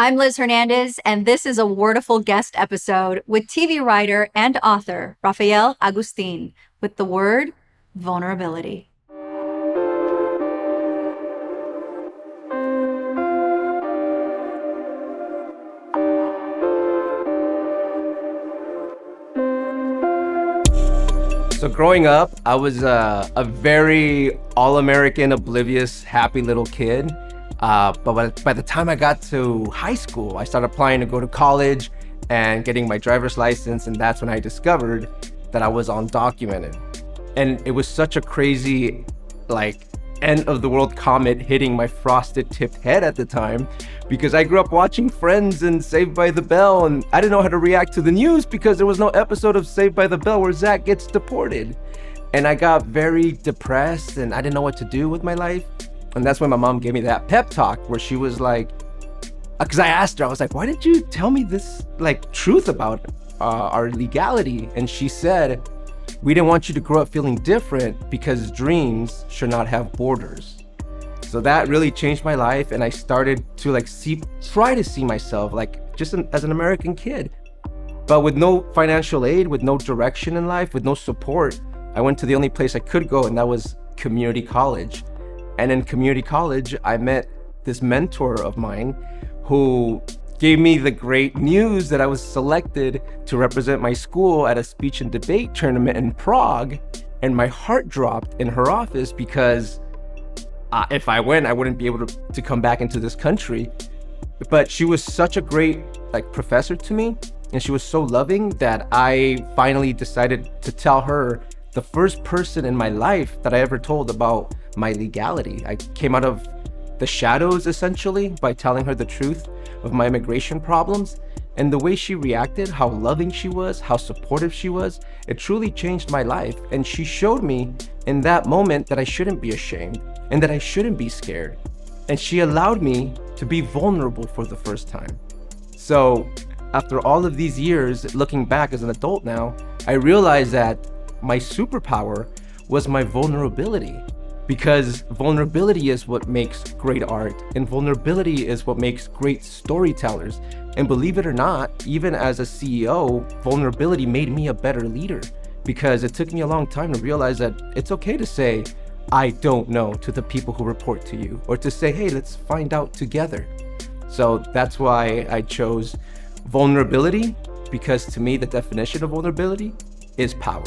I'm Liz Hernandez, and this is a Wordaful guest episode with TV writer and author Rafael Agustin with the word vulnerability. So growing up, I was a very all-American, oblivious, happy little kid. But by the time I got to high school, I started applying to go to college and getting my driver's license. And that's when I discovered that I was undocumented. And it was such a crazy, end of the world comet hitting my frosted tipped head at the time, because I grew up watching Friends and Saved by the Bell, and I didn't know how to react to the news because there was no episode of Saved by the Bell where Zach gets deported. And I got very depressed and I didn't know what to do with my life. And that's when my mom gave me that pep talk where she was like, because I asked her, I was like, why did you tell me this truth about our legality? And she said, we didn't want you to grow up feeling different because dreams should not have borders. So that really changed my life, and I started to try to see myself as an American kid. But with no financial aid, with no direction in life, with no support, I went to the only place I could go, and that was community college. And in community college, I met this mentor of mine who gave me the great news that I was selected to represent my school at a speech and debate tournament in Prague. And my heart dropped in her office because if I win, I wouldn't be able to come back into this country. But she was such a great professor to me, and she was so loving that I finally decided to tell her, the first person in my life that I ever told about my legality. I came out of the shadows essentially by telling her the truth of my immigration problems. And the way she reacted, how loving she was, how supportive she was, it truly changed my life. And she showed me in that moment that I shouldn't be ashamed and that I shouldn't be scared. And she allowed me to be vulnerable for the first time. So after all of these years, looking back as an adult now, I realized that my superpower was my vulnerability, because vulnerability is what makes great art, and vulnerability is what makes great storytellers. And believe it or not, even as a CEO, vulnerability made me a better leader, because it took me a long time to realize that it's okay to say, I don't know, to the people who report to you, or to say, hey, let's find out together. So that's why I chose vulnerability, because to me, the definition of vulnerability is power.